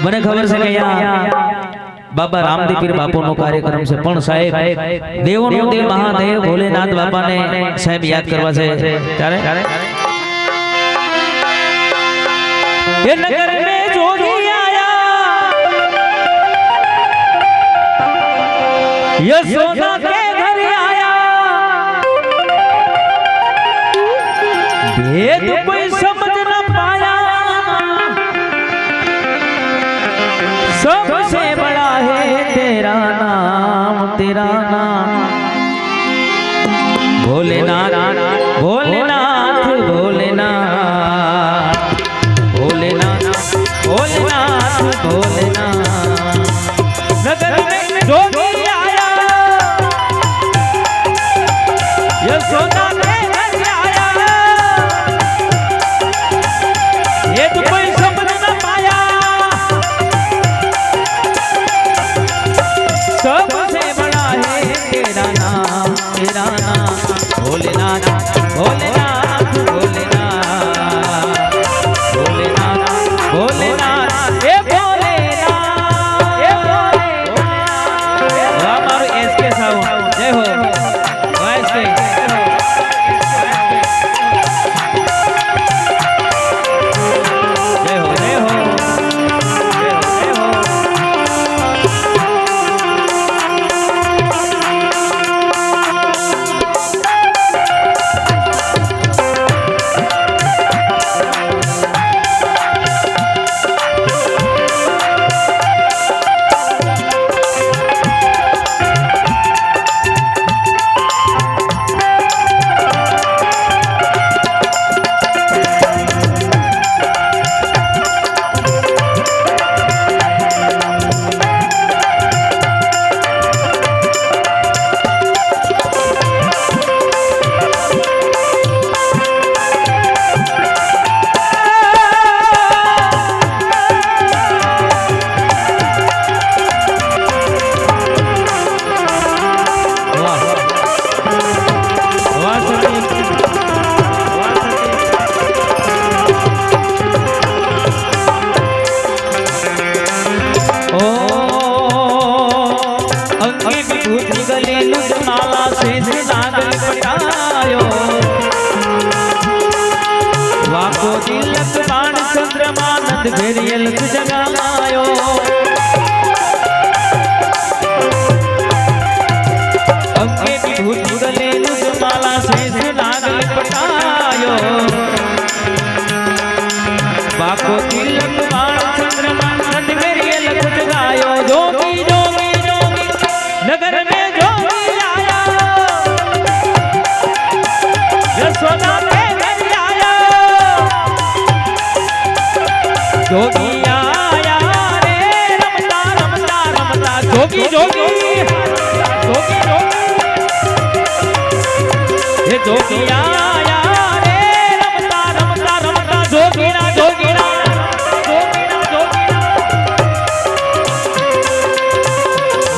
મને ખબર છે કે અહીંયા બાબા રામદેવ પીર બાપુનો કાર્યક્રમ છે, પણ સાહેબ દેવોનો દેવ મહાદેવ ભોલેનાથ બાપાને સાહેબ યાદ કરવા છે ત્યારે એ નગર મે જોગી આયા યશોદા કે ઘર આયા भेद कोई समझ न पाया सबसे बड़ा है तेरा नाम भोलेनाथ भोलेनाथ भोलेनाथ भोलेनाथ भोलेनाथ भोलेनाथ नगर में जोगी आया यशोदा के घर आया ये तो कोई समझ न पाया सबसे बड़ा है तेरा नाम भोलेनाथ भोलेनाथ भोलेनाथ भोलेनाथ भोलेनाथ ए भोलेनाथ ए भोलेनाथ हमारे एसके साहब जय हो वाइस के जय हो जय हो जय हो भेरियल जगायो अंके की भूत गले माला से लागल पटायो बाको तिलक बाण चंद्रमा नद भेरियल जगायो जोगी जोगी जोगी नगर में जोगी आया यशोदा के घर आया जोगी आया रे रमता रमता रमता जोगी जोगी जोगी जोगी ये जोगी आया रे रमता रमता रमता जोगीरा जोगीरा जोगीरा जोगीरा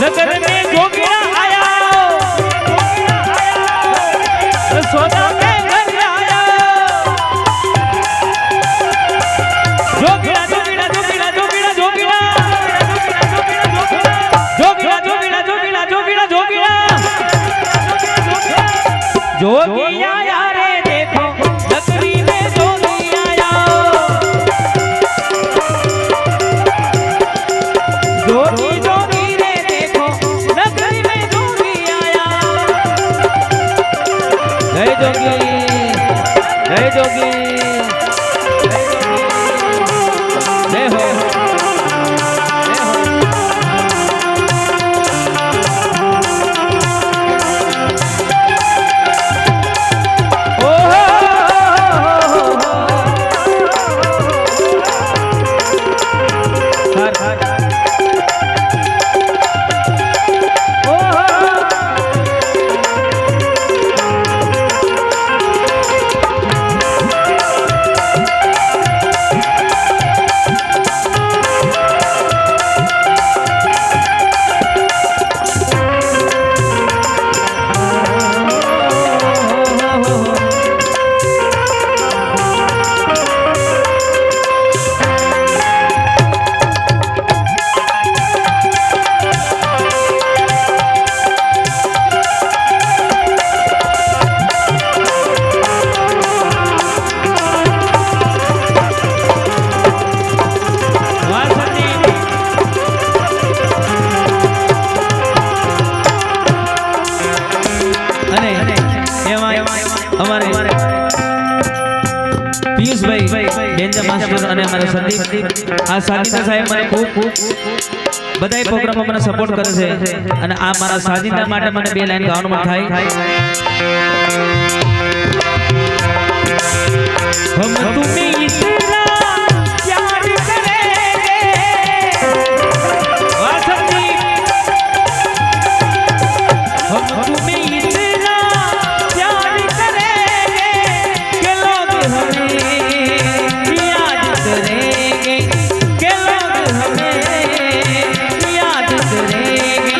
नगर में जोगीरा आया सोदा के घर आया जोगीरा जोगीरा जोगीरा जोगीरा जोगीरा जोगीरा जोगीरा जोगीरा जोगीरा जोगीरा जोगी आया रे देखो नगरी में जोगी आया जोगी जोगी रे देखो नगरी में जोगी आया जय जोगी जय जोगी जय हो માસ્ટર અને અમારા સંદીપ આ સાજીદા સાહેબ મને ખૂબ બધાય પ્રોગ્રામમાં મને સપોર્ટ કરે છે અને આ મારા સાજીદા માટે મને બે લાઈન ગાવાનું મન થાય હમ તુમે ઇતના પ્યાર કરેંગે વાહ સંદીપ हम तुम्हें इतना प्यार करेंगे कि लोग हमें याद करेंगे कि लोग हमें याद करेंगे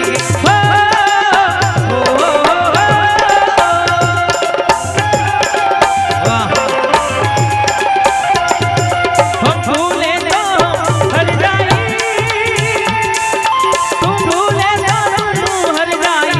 वाह हम भूले तो हर जाए तुम भूले तो हर जाए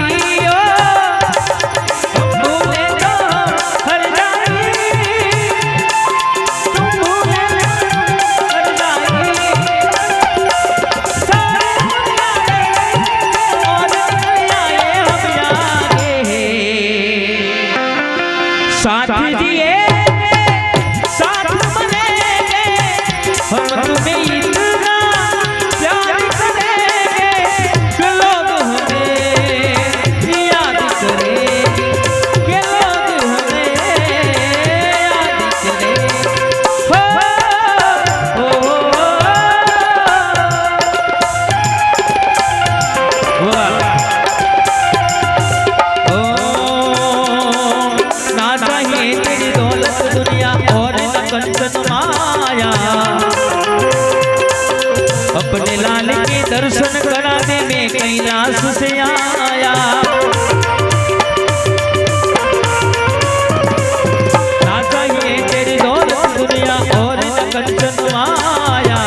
साथ जिए साथ बनेंगे हम तुम्हें इतना प्यार करेंगे कि लोग हमें याद करेंगे कि लोग हमें याद करेंगे ना चाहिए तेरी दौलत दुनिया और न कंचन माया अपने लाल के दर्शन कराने में कैलाश से आया ना चाहिए तेरी दौलत दुनिया और न कंचन माया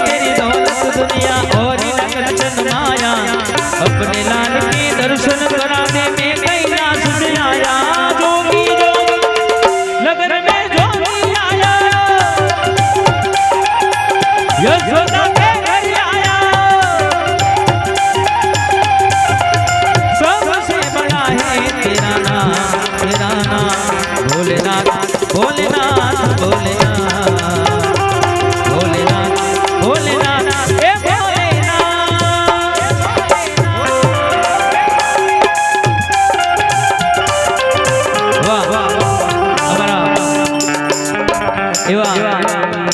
दुनिया और न कंचन माया अपने लाल के दर्शन कराने में कैलाश से आया जोगी जोगी लगन में जोगी आया यशोदा के घर आया सबसे बड़ा है तेरा नाम भोलेनाथ भोलेनाथ भोलेनाथ भोलेनाथ भोलेनाथ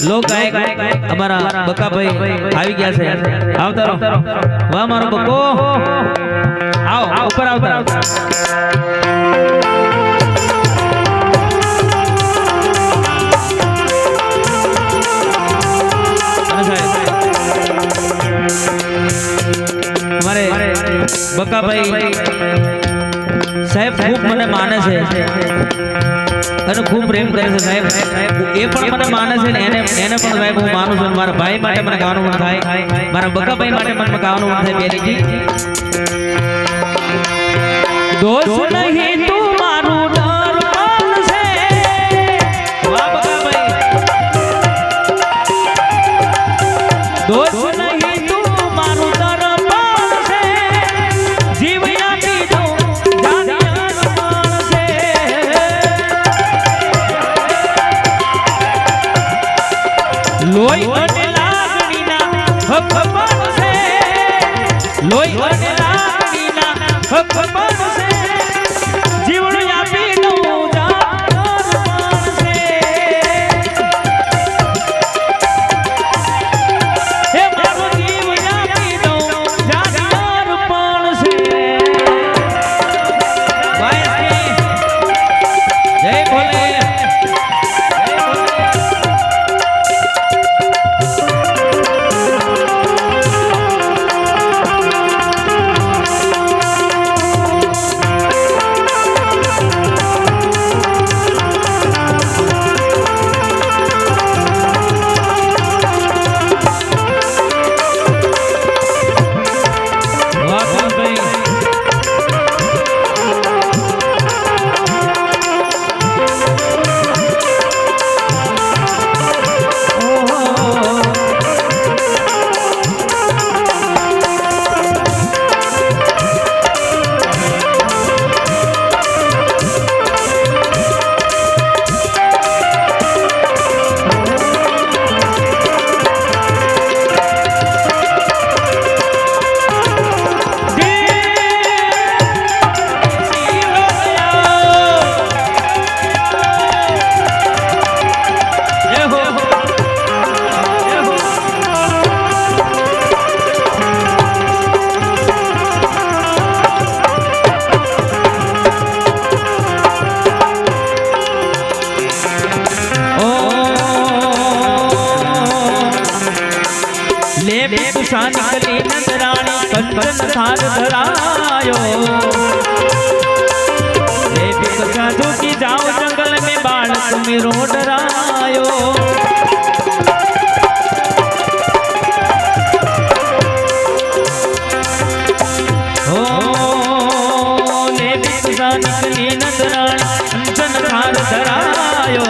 लोग गायक हमारा बका भाई આવી ગયા છે આવતા રહો વાહ મારો બકો આવો ઉપર આવતા हमारे बका भाई साहेब खूब મને માને છે અને ખૂબ પ્રેમ કરે છે સાહેબ એ પણ મને માને છે ને એને પણ સાહેબ હું માનું છું મારા ભાઈ માટે મને ગાવાનું મન થાય મારા બકા ભાઈ માટે મને ગાવાનું મન થાય બેલીજી દોષ નહીં તું મારું દરબાન છે વાહ બકા ભાઈ દોષ નહીં તું મારું દરબાન છે જીવ આપી દઉં લોહી અને લાગણીના હક બનશે લોહી અને લાગણીના હક બનશે सा निकली नंदरानी कंचन थार धरायो हे बिक साधु की जाओ जंगल में बालक मेरो डरायो निकली नंदरानी कंचन थार धरायो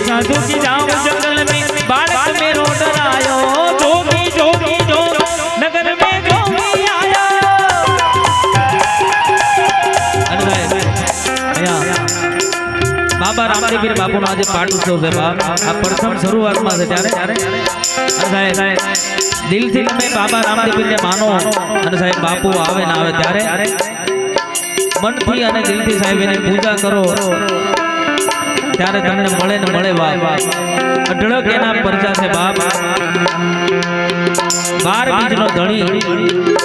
साधु की जाओ जंगल में बालक मेरो डरायो जोगी जोगी जो नगर में जोगी आया बाबा रामदेव बापू आज पाठ उत्सव है बाप आ प्रथम शुरुआत में त्यारे दिल थी में बाबा रामदेव ने मानो અને સાહેબ બાપુ આવે ના આવે ત્યારે મનથી અને દિલથી સાહેબ એની પૂજા કરો ત્યારે તમને મળે ને મળે બાપ અઢળક એના પરચા છે બાપ 12 બીજનો ધણી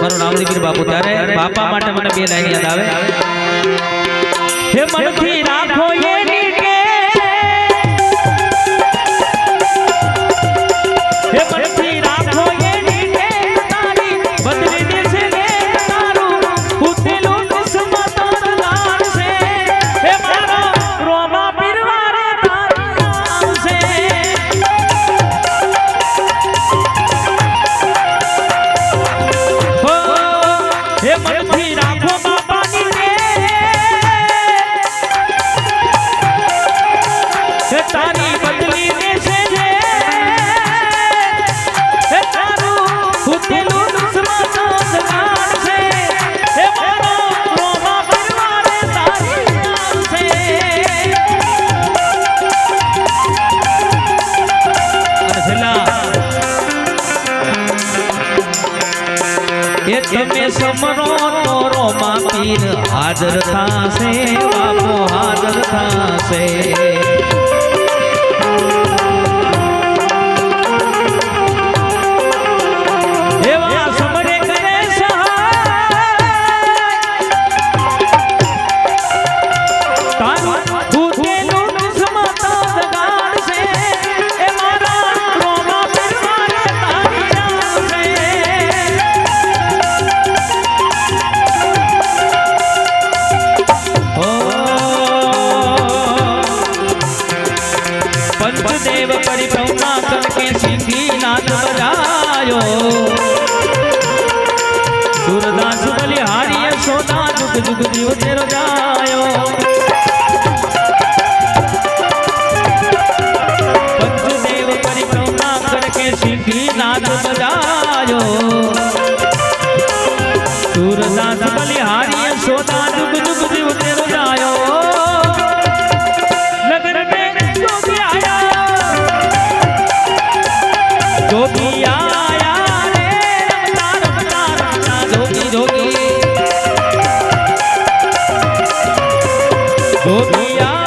મારો રામદેવ બાપુ ત્યારે બાપા માટે મને બે લાઈન યાદ આવે હે મનથી રાખો એની કે હે મનથી રાખો એની કે તારી બદલી દેશે ને તારું ઉતેલું કિસ્મત લાડ છે હે મારો રોમા પીરવારે તારી આવશે હો હે મનથી રાખો બાપાની કે હે તારી બદલી દેશે ને હે તારું ઉતેલું કિસ્મત લાડ છે હે મારો રોમા પીરવારે તારી આવશે એ તમે સમરો તો રોમા પીર હાજર થાશે બાપો હાજર થાશે એવા સમરે કરે સહાય તારું ઉતેલું કિસ્મત જગાડશે એ મારા રોમા પીરવારે તારી આવશે पंचदेव परिक्रमा करके सिंधी नाथ बजायो सूरदास बलिहारी सोदा जुग जुग जीव तेरो जायो पंचदेव परिक्रमा करके सिंधी नाथ बजायो सूरदास बलिहारी सोदा जुग जुग जीव तेरो जायो नगर में जोगी आया जोगी आया रे रमता रमता रमता जोगी जोगी जोगी आया